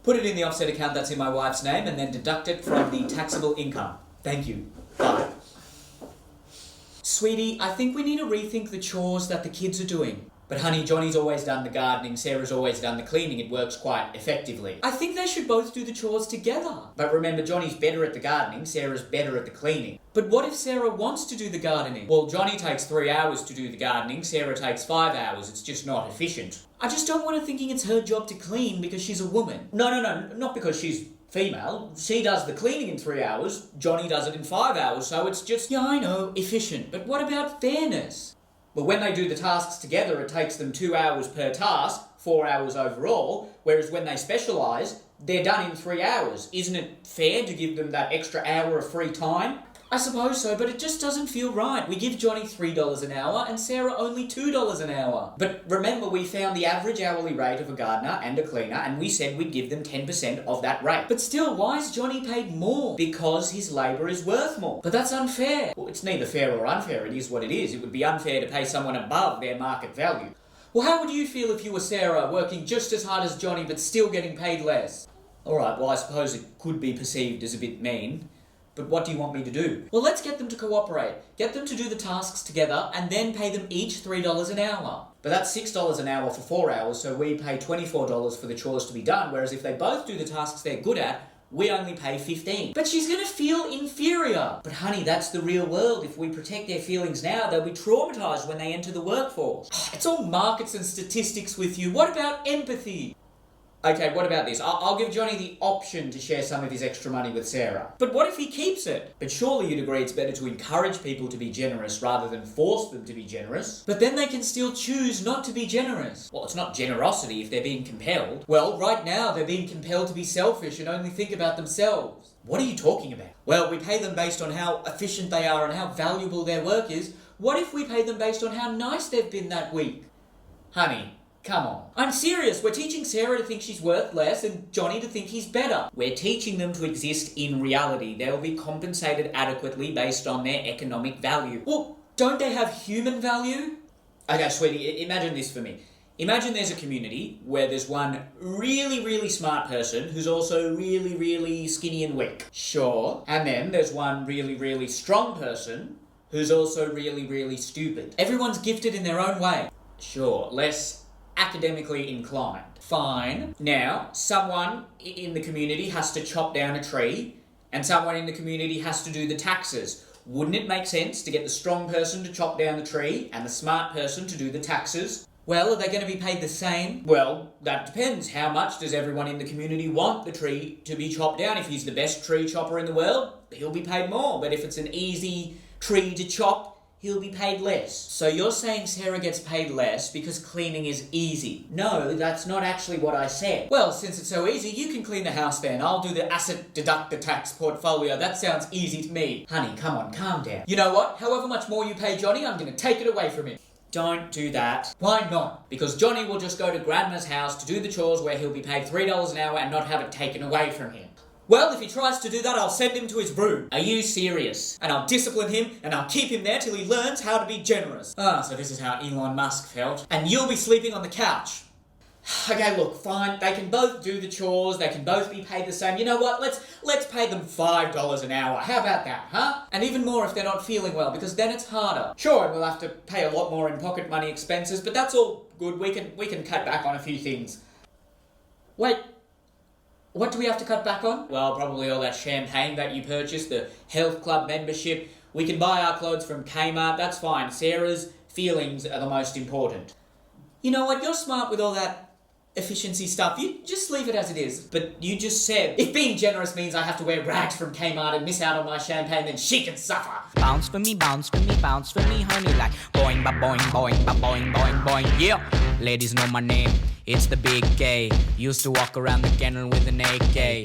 Put it in the offset account that's in my wife's name and then deduct it from the taxable income. Thank you. Bye. Sweetie, I think we need to rethink the chores that the kids are doing. But honey, Johnny's always done the gardening, Sarah's always done the cleaning. It works quite effectively. I think they should both do the chores together. But remember, Johnny's better at the gardening, Sarah's better at the cleaning. But what if Sarah wants to do the gardening? Well, Johnny takes 3 hours to do the gardening, Sarah takes 5 hours. It's just not efficient. I just don't want her thinking it's her job to clean because she's a woman. No, not because she's female. She does the cleaning in 3 hours, Johnny does it in 5 hours, so it's just, yeah, I know, efficient. But what about fairness? But when they do the tasks together, it takes them 2 hours per task, 4 hours overall, whereas when they specialise, they're done in 3 hours. Isn't it fair to give them that extra hour of free time? I suppose so, but it just doesn't feel right. We give Johnny $3 an hour and Sarah only $2 an hour. But remember, we found the average hourly rate of a gardener and a cleaner, and we said we'd give them 10% of that rate. But still, why is Johnny paid more? Because his labour is worth more. But that's unfair. Well, it's neither fair or unfair. It is what it is. It would be unfair to pay someone above their market value. Well, how would you feel if you were Sarah, working just as hard as Johnny, but still getting paid less? Alright, well, I suppose it could be perceived as a bit mean. But what do you want me to do? Well, let's get them to cooperate. Get them to do the tasks together and then pay them each $3 an hour. But that's $6 an hour for 4 hours, so we pay $24 for the chores to be done, whereas if they both do the tasks they're good at, we only pay $15. But she's gonna feel inferior. But honey, that's the real world. If we protect their feelings now, they'll be traumatised when they enter the workforce. It's all markets and statistics with you. What about empathy? Okay, what about this? I'll give Johnny the option to share some of his extra money with Sarah. But what if he keeps it? But surely you'd agree it's better to encourage people to be generous rather than force them to be generous. But then they can still choose not to be generous. Well, it's not generosity if they're being compelled. Well, right now they're being compelled to be selfish and only think about themselves. What are you talking about? Well, we pay them based on how efficient they are and how valuable their work is. What if we pay them based on how nice they've been that week? Honey, come on. I'm serious. We're teaching Sarah to think she's worth less and Johnny to think he's better. We're teaching them to exist in reality. They'll be compensated adequately based on their economic value. Well, don't they have human value? Okay, sweetie, imagine this for me. Imagine there's a community where there's one really, really smart person who's also really, really skinny and weak. Sure. And then there's one really, really strong person who's also really, really stupid. Everyone's gifted in their own way. Sure, less academically inclined. Fine. Now, someone in the community has to chop down a tree, and someone in the community has to do the taxes. Wouldn't it make sense to get the strong person to chop down the tree and the smart person to do the taxes? Well, are they going to be paid the same? Well, that depends. How much does everyone in the community want the tree to be chopped down? If he's the best tree chopper in the world, he'll be paid more. But if it's an easy tree to chop, he'll be paid less. So you're saying Sarah gets paid less because cleaning is easy? No, that's not actually what I said. Well, since it's so easy, you can clean the house then. I'll do the asset deduct the tax portfolio. That sounds easy to me. Honey, come on, calm down. You know what? However much more you pay Johnny, I'm going to take it away from him. Don't do that. Why not? Because Johnny will just go to Grandma's house to do the chores where he'll be paid $3 an hour and not have it taken away from him. Well, if he tries to do that, I'll send him to his room. Are you serious? And I'll discipline him, and I'll keep him there till he learns how to be generous. So this is how Elon Musk felt. And you'll be sleeping on the couch. Okay, look, fine. They can both do the chores. They can both be paid the same. You know what? Let's pay them $5 an hour. How about that, huh? And even more if they're not feeling well, because then it's harder. Sure, and we'll have to pay a lot more in pocket money expenses, but that's all good. We can cut back on a few things. Wait. What do we have to cut back on? Well, probably all that champagne that you purchased, the health club membership. We can buy our clothes from Kmart, that's fine. Sarah's feelings are the most important. You know what, you're smart with all that efficiency stuff. You just leave it as it is. But you just said, if being generous means I have to wear rags from Kmart and miss out on my champagne, then she can suffer. Bounce for me, bounce for me, bounce for me, honey, like boing, ba boing, boing, ba boing, boing, boing. Yeah, ladies know my name. It's the big K. Used to walk around the kennel with an AK.